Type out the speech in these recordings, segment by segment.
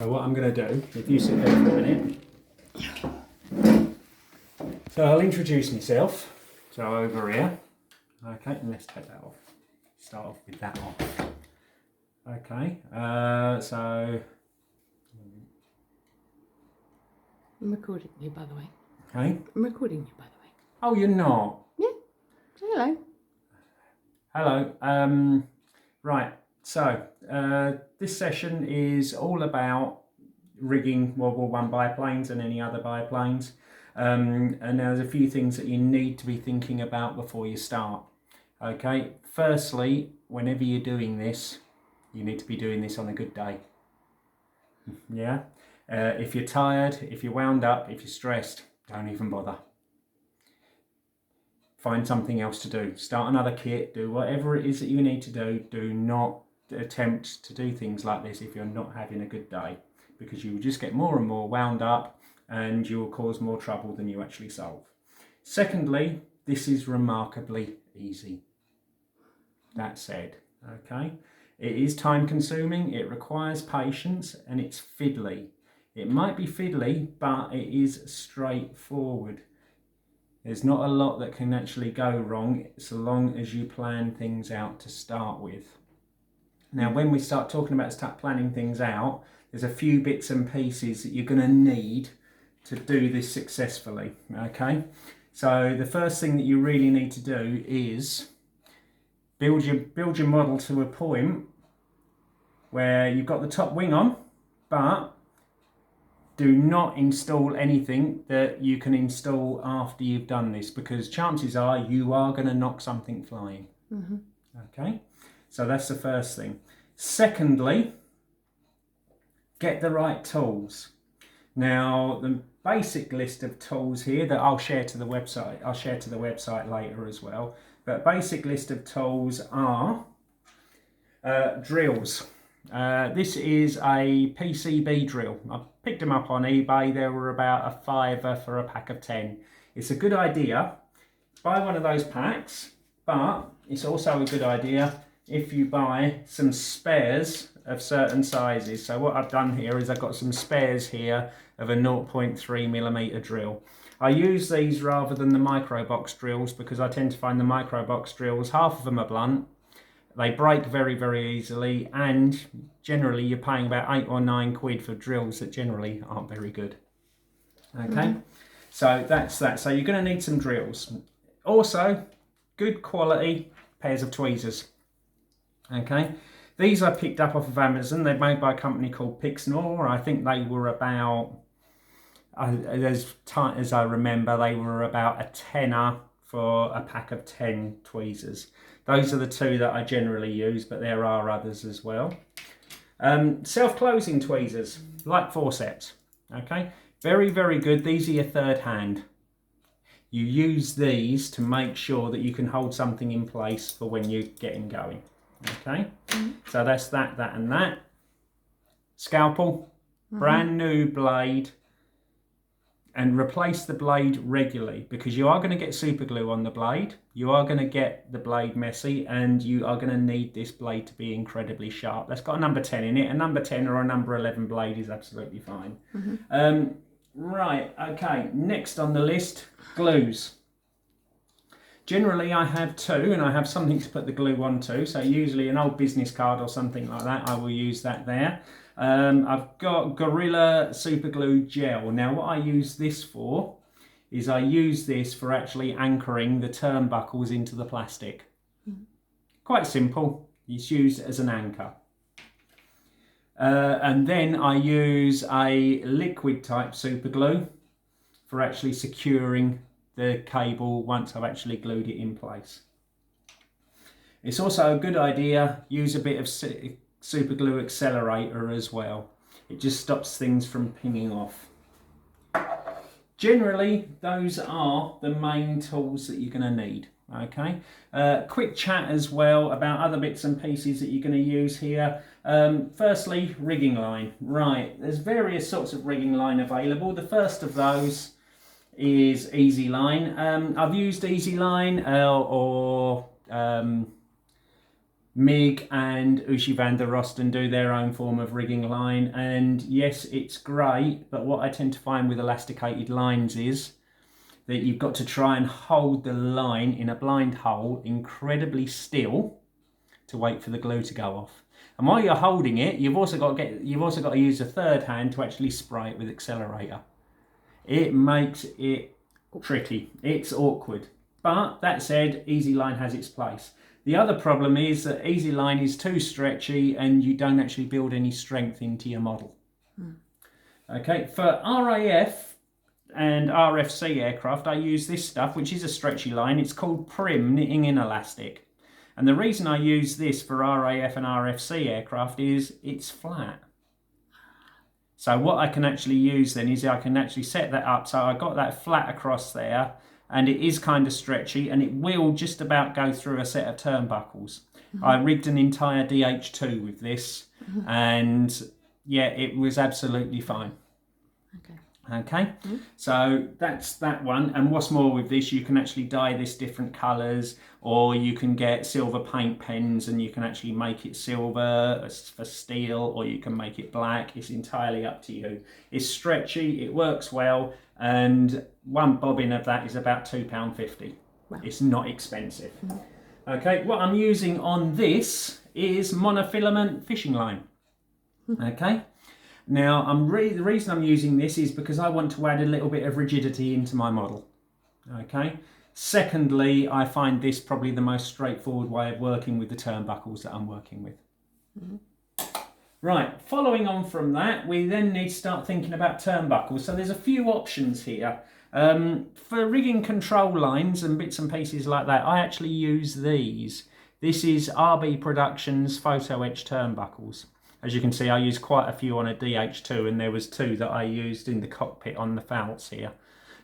So what I'm going to do, if you sit there for a minute, so I'll introduce myself. So over here, okay, and let's take that off. Start off with that off. Okay, so I'm recording you, by the way. okay. I'm recording you, by the way. Oh, you're not. Yeah. Say hello. Hello. Right. So this session is all about rigging World War I biplanes and any other biplanes. And there's a few things that you need to be thinking about before you start. Okay. Firstly, whenever you're doing this, you need to be doing this on a good day. Yeah. If you're tired, if you're wound up, if you're stressed, don't even bother. Find something else to do. Start another kit, do whatever it is that you need to do. Do not attempt to do things like this if you're not having a good day, because you will just get more and more wound up and you will cause more trouble than you actually solve. Secondly, this is remarkably easy. That said, okay, it is time consuming, it requires patience, and it's fiddly. It might be fiddly, but it is straightforward. There's not a lot that can actually go wrong so long as you plan things out to start with. Now, when we start talking about planning things out, there's a few bits and pieces that you're going to need to do this successfully, okay? So the first thing that you really need to do is build your model to a point where you've got the top wing on, but do not install anything that you can install after you've done this, because chances are you are going to knock something flying. Mm-hmm. Okay, so that's the first thing. Secondly, get the right tools. Now, the basic list of tools here that I'll share to the website later as well, but basic list of tools are drills. This is a PCB drill. I picked them up on eBay. They were about £5 for a pack of 10. It's a good idea. Buy one of those packs, but it's also a good idea if you buy some spares of certain sizes. So what I've done here is I've got some spares here of a 0.3mm drill. I use these rather than the micro box drills because I tend to find the micro box drills, half of them are blunt. They break very, very easily, and generally you're paying about 8 or 9 quid for drills that generally aren't very good. Okay, so that's that. So you're going to need some drills. Also, good quality pairs of tweezers. Okay, these I picked up off of Amazon. They're made by a company called Pixnor. I think they were about, as tight as I remember, they were about a tenner for a pack of 10 tweezers. Those are the two that I generally use, but there are others as well. Self-closing tweezers, like forceps. Okay, very, very good. These are your third hand. You use these to make sure that you can hold something in place for when you're getting going. Okay, so that's that, and that. Scalpel, brand new blade, and replace the blade regularly, because you are going to get super glue on the blade, you are going to get the blade messy, and you are going to need this blade to be incredibly sharp. That's got a number 10 in it. A number 10 or a number 11 blade is absolutely fine. Right, okay, next on the list, glues. Generally I have two, and I have something to put the glue onto, so usually an old business card or something like that, I will use that there. I've got Gorilla Super Glue Gel. Now what I use this for is I use this for actually anchoring the turnbuckles into the plastic. Quite simple, it's used as an anchor. And then I use a liquid type super glue for actually securing the cable once I've actually glued it in place. It's also a good idea, use a bit of super glue accelerator as well. It just stops things from pinging off. Generally, those are the main tools that you're going to need. Okay, quick chat as well about other bits and pieces that you're going to use here. Firstly, rigging line. Right, there's various sorts of rigging line available. The first of those is Easy Line. I've used Easy Line or Mig and Ushi van der Rosten do their own form of rigging line, and yes, it's great, but what I tend to find with elasticated lines is that you've got to try and hold the line in a blind hole incredibly still to wait for the glue to go off. And while you're holding it, you've also got to use a third hand to actually spray it with accelerator. It makes it tricky. It's awkward. But that said, easy line has its place. The other problem is that easy line is too stretchy and you don't actually build any strength into your model. Okay, for RAF and RFC aircraft, I use this stuff, which is a stretchy line. It's called Prim knitting in elastic. And the reason I use this for RAF and RFC aircraft is it's flat. So what I can actually use then is I can actually set that up so I got that flat across there, and it is kind of stretchy, and it will just about go through a set of turnbuckles. I rigged an entire DH2 with this, and yeah, it was absolutely fine. Okay, so that's that one. And what's more with this, you can actually dye this different colours, or you can get silver paint pens and you can actually make it silver for steel, or you can make it black. It's entirely up to you. It's stretchy, it works well, and one bobbin of that is about £2.50. Wow. It's not expensive. Okay, what I'm using on this is monofilament fishing line. Okay. Now, the reason I'm using this is because I want to add a little bit of rigidity into my model. Okay. Secondly, I find this probably the most straightforward way of working with the turnbuckles that I'm working with. Right, following on from that, we then need to start thinking about turnbuckles. So there's a few options here. For rigging control lines and bits and pieces like that, I actually use these. This is RB Productions Photo Etch turnbuckles. As you can see, I used quite a few on a DH2, and there was 2 that I used in the cockpit on the Fouts here.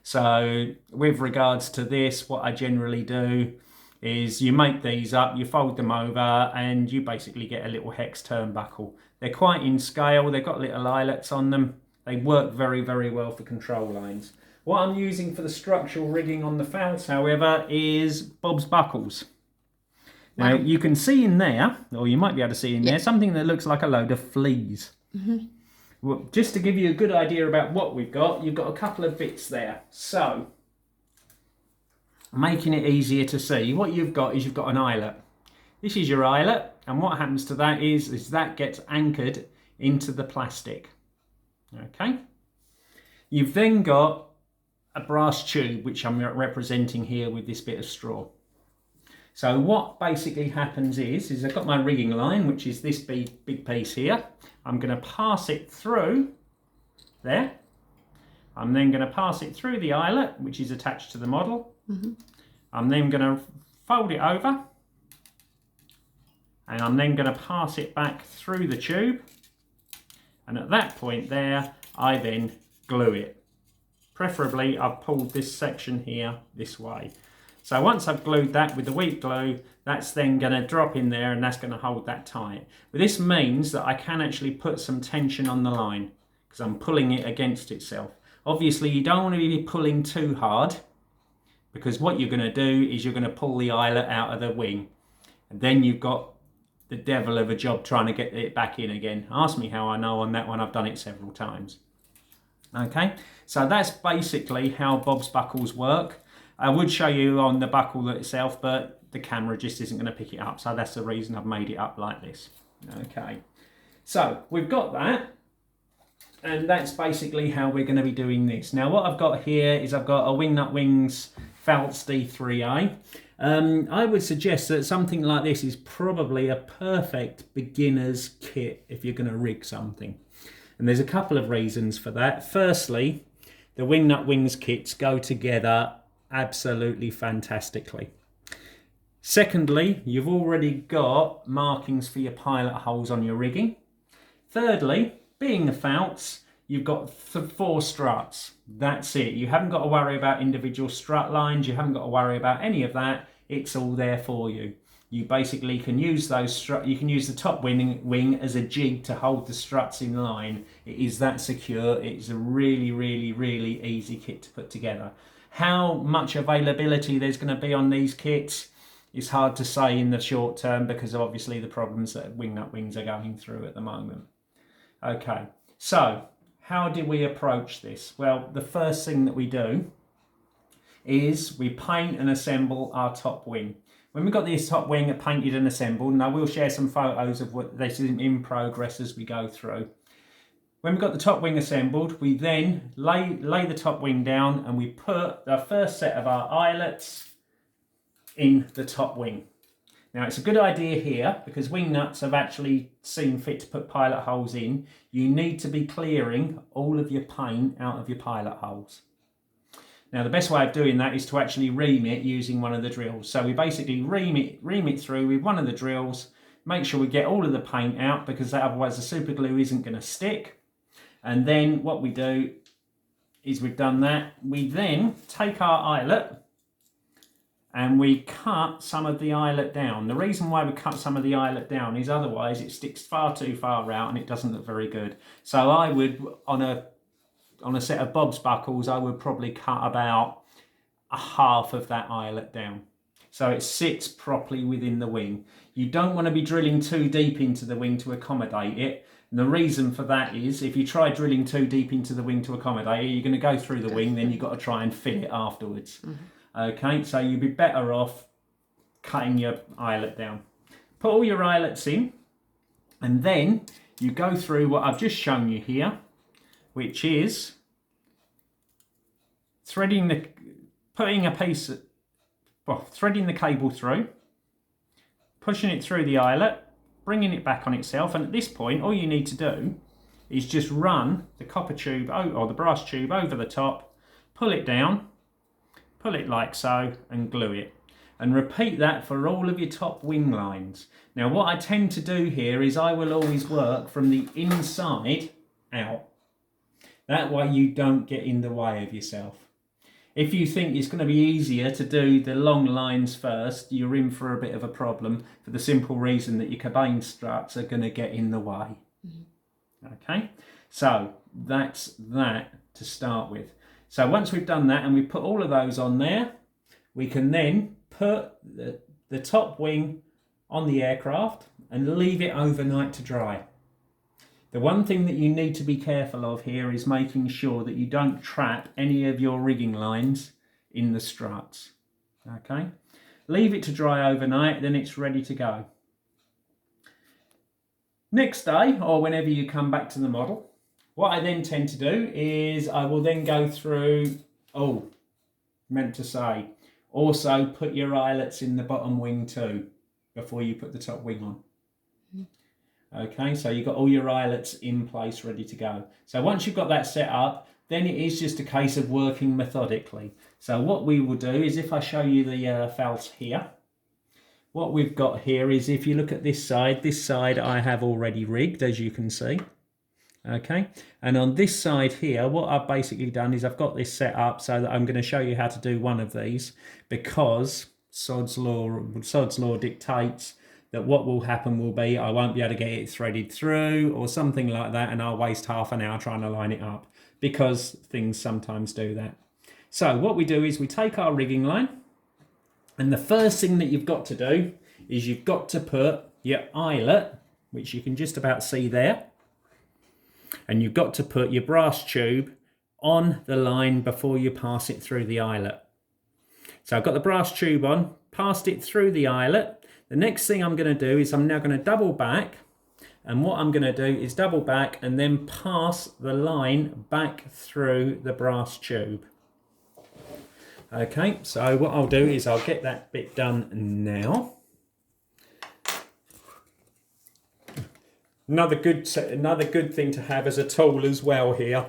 So with regards to this, what I generally do is you make these up, you fold them over, and you basically get a little hex turnbuckle. They're quite in scale, they've got little eyelets on them. They work very, very well for control lines. What I'm using for the structural rigging on the Fouts, however, is Bob's buckles. Now, you can see in there, or you might be able to see in there, something that looks like a load of fleas. Well, just to give you a good idea about what we've got, you've got a couple of bits there. So, making it easier to see, what you've got is you've got an eyelet. This is your eyelet, and what happens to that is that gets anchored into the plastic. Okay? You've then got a brass tube, which I'm representing here with this bit of straw. So what basically happens is I've got my rigging line, which is this big piece here. I'm going to pass it through there. I'm then going to pass it through the eyelet, which is attached to the model. I'm then going to fold it over. And I'm then going to pass it back through the tube. And at that point there, I then glue it. Preferably, I've pulled this section here this way. So once I've glued that with the wheat glue, that's then going to drop in there and that's going to hold that tight. But this means that I can actually put some tension on the line because I'm pulling it against itself. Obviously, you don't want to be pulling too hard because what you're going to do is you're going to pull the eyelet out of the wing. And then you've got the devil of a job trying to get it back in again. Ask me how I know on that one, I've done it several times. Okay, so that's basically how Bob's buckles work. I would show you on the buckle itself, but the camera just isn't going to pick it up. So that's the reason I've made it up like this. Okay, so we've got that. And that's basically how we're going to be doing this. Now what I've got here is I've got a Wingnut Wings Fouts D3A. I would suggest that something like this is probably a perfect beginner's kit if you're going to rig something. And there's a couple of reasons for that. Firstly, the Wingnut Wings kits go together absolutely fantastically. Secondly, you've already got markings for your pilot holes on your rigging. Thirdly, being the Fouts, you've got 4 struts. That's it. You haven't got to worry about individual strut lines. You haven't got to worry about any of that. It's all there for you. You basically can use those struts. You can use the top wing as a jig to hold the struts in line. It is that secure. It's a really, really, really easy kit to put together. How much availability there's going to be on these kits, It's hard to say in the short term because of obviously the problems that wingnut wings are going through at the moment. Okay, so how do we approach this? Well, the first thing that we do is we paint and assemble our top wing. When we've got this top wing painted and assembled, and I will share some photos of what this is in progress as we go through. When we've got the top wing assembled, we then lay the top wing down and we put the first set of our eyelets in the top wing. Now it's a good idea here, because wing nuts have actually seen fit to put pilot holes in, you need to be clearing all of your paint out of your pilot holes. Now the best way of doing that is to actually ream it using one of the drills. So we basically ream it through with one of the drills, make sure we get all of the paint out, because otherwise the super glue isn't going to stick. And then what we do is, we've done that, we then take our eyelet and we cut some of the eyelet down. The reason why we cut some of the eyelet down is otherwise it sticks far too far out and it doesn't look very good. So I would, on a set of Bob's buckles, I would probably cut about a half of that eyelet down, so it sits properly within the wing. You don't want to be drilling too deep into the wing to accommodate it. And the reason for that is, if you try drilling too deep into the wing to accommodate it, you're going to go through the wing, then you've got to try and fill it afterwards. Okay, so you'd be better off cutting your eyelet down. Put all your eyelets in, and then you go through what I've just shown you here, which is threading the cable through, pushing it through the eyelet, bringing it back on itself, and at this point all you need to do is just run the copper tube or the brass tube over the top, pull it down, pull it like so, and glue it. And repeat that for all of your top wing lines. Now what I tend to do here is I will always work from the inside out. That way you don't get in the way of yourself. If you think it's going to be easier to do the long lines first, you're in for a bit of a problem, for the simple reason that your cabane struts are going to get in the way. Okay, so that's that to start with. So once we've done that and we put all of those on there, we can then put the top wing on the aircraft and leave it overnight to dry. The one thing that you need to be careful of here is making sure that you don't trap any of your rigging lines in the struts. Okay, leave it to dry overnight, then it's ready to go. Next day, or whenever you come back to the model, what I then tend to do is I will then go through, also put your eyelets in the bottom wing too, before you put the top wing on. Okay, so you've got all your eyelets in place, ready to go. So once you've got that set up, then it is just a case of working methodically. So what we will do is, if I show you the false here, what we've got here is, if you look at this side I have already rigged, as you can see. Okay, and on this side here, what I've basically done is I've got this set up so that I'm going to show you how to do one of these, because Sod's law dictates that what will happen will be I won't be able to get it threaded through or something like that, and I'll waste half an hour trying to line it up, because things sometimes do that. So what we do is we take our rigging line, and the first thing that you've got to do is you've got to put your eyelet, which you can just about see there, and you've got to put your brass tube on the line before you pass it through the eyelet. So I've got the brass tube on, passed it through the eyelet. The next thing I'm going to do is I'm now going to double back, and what I'm going to do is double back and then pass the line back through the brass tube. Okay, so what I'll do is I'll get that bit done now. Another good thing to have as a tool as well here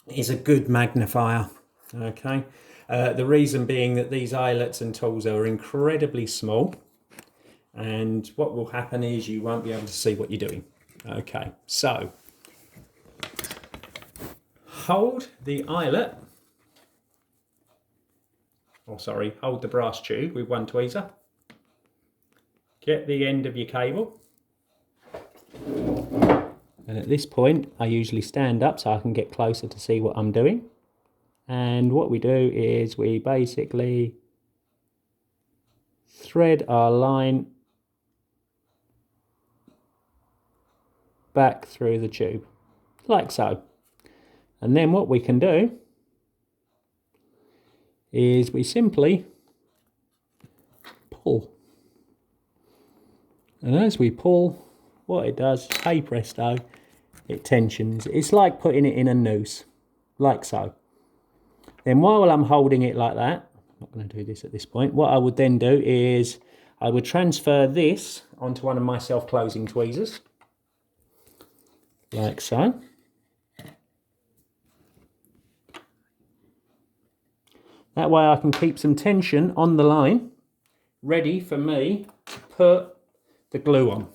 is a good magnifier. Okay, the reason being that these eyelets and tools are incredibly small, and what will happen is you won't be able to see what you're doing. Okay, so hold the eyelet, hold the brass tube with one tweezer, get the end of your cable, and at this point I usually stand up so I can get closer to see what I'm doing. And what we do is we basically thread our line back through the tube, like so. And then what we can do is we simply pull. And as we pull, what it does, hey presto, it tensions. It's like putting it in a noose, like so. Then while I'm holding it like that, I'm not going to do this at this point, what I would then do is I would transfer this onto one of my self-closing tweezers, like so. That way I can keep some tension on the line, ready for me to put the glue on.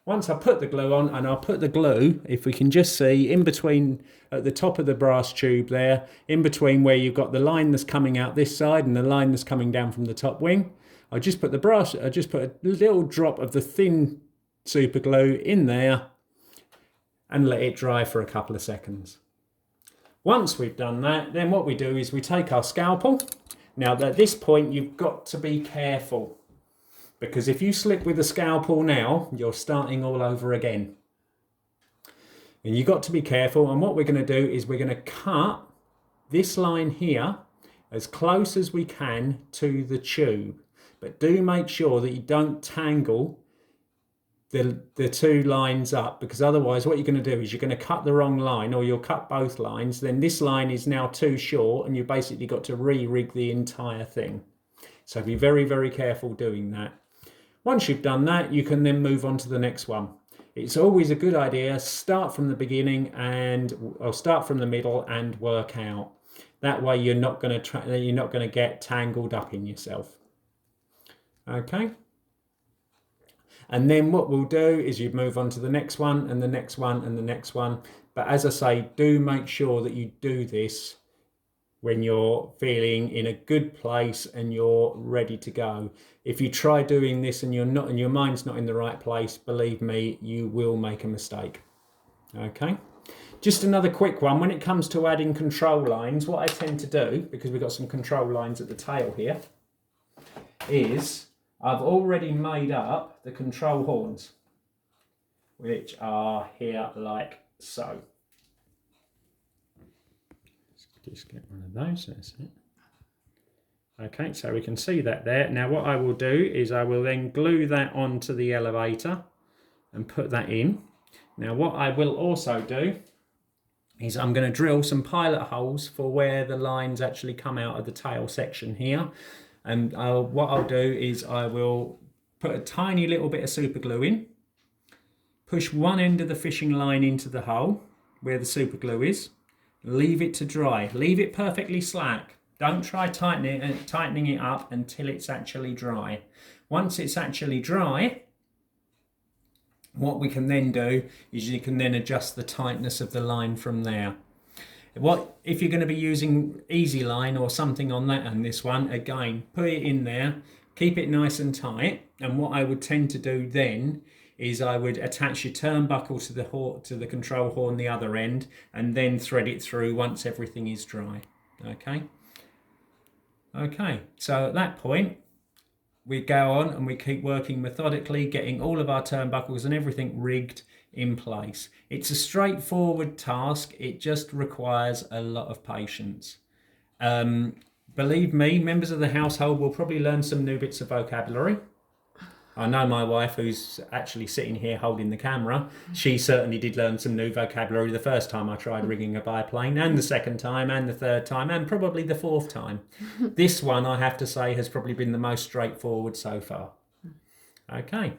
Once I put the glue on, and I'll put the glue, if we can just see, in between, at the top of the brass tube there, in between where you've got the line that's coming out this side and the line that's coming down from the top wing, I just put a little drop of the thin super glue in there and let it dry for a couple of seconds. Once we've done that, then what we do is we take our scalpel. Now at this point, you've got to be careful, because if you slip with a scalpel now, you're starting all over again. And you've got to be careful. And what we're going to do is we're going to cut this line here as close as we can to the tube. But do make sure that you don't tangle the two lines up, because otherwise what you're going to do is you're going to cut the wrong line, or you'll cut both lines. Then this line is now too short and you've basically got to re-rig the entire thing. So be very, very careful doing that. Once you've done that, you can then move on to the next one. It's always a good idea, start from the beginning or start from the middle and work out. That way you're not going to get tangled up in yourself. Okay? And then what we'll do is you move on to the next one and the next one and the next one. But as I say, do make sure that you do this when you're feeling in a good place and you're ready to go. If you try doing this and your mind's not in the right place, believe me, you will make a mistake. Okay? Just another quick one. When it comes to adding control lines, what I tend to do, because we've got some control lines at the tail here, is I've already made up the control horns, which are here like so. Let's just get one of those, that's it. Okay, so we can see that there. Now what I will do is I will then glue that onto the elevator and put that in. Now what I will also do is I'm going to drill some pilot holes for where the lines actually come out of the tail section here. And what I'll do is I will put a tiny little bit of super glue in, push one end of the fishing line into the hole where the super glue is, leave it to dry, leave it perfectly slack. Don't try tightening it up until it's actually dry. Once it's actually dry, what we can then do is you can then adjust the tightness of the line from there. If you're going to be using easy line or something on that and this one, again, put it in there, keep it nice and tight. And what I would tend to do then is I would attach your turnbuckle to the control horn the other end, and then thread it through once everything is dry. Okay, so at that point we go on and we keep working methodically, getting all of our turnbuckles and everything rigged in place. It's a straightforward task. It just requires a lot of patience. Believe me, members of the household will probably learn some new bits of vocabulary. I know my wife, who's actually sitting here holding the camera, she certainly did learn some new vocabulary the first time I tried rigging a biplane, and the second time, and the third time, and probably the fourth time. This one, I have to say, has probably been the most straightforward so far. Okay.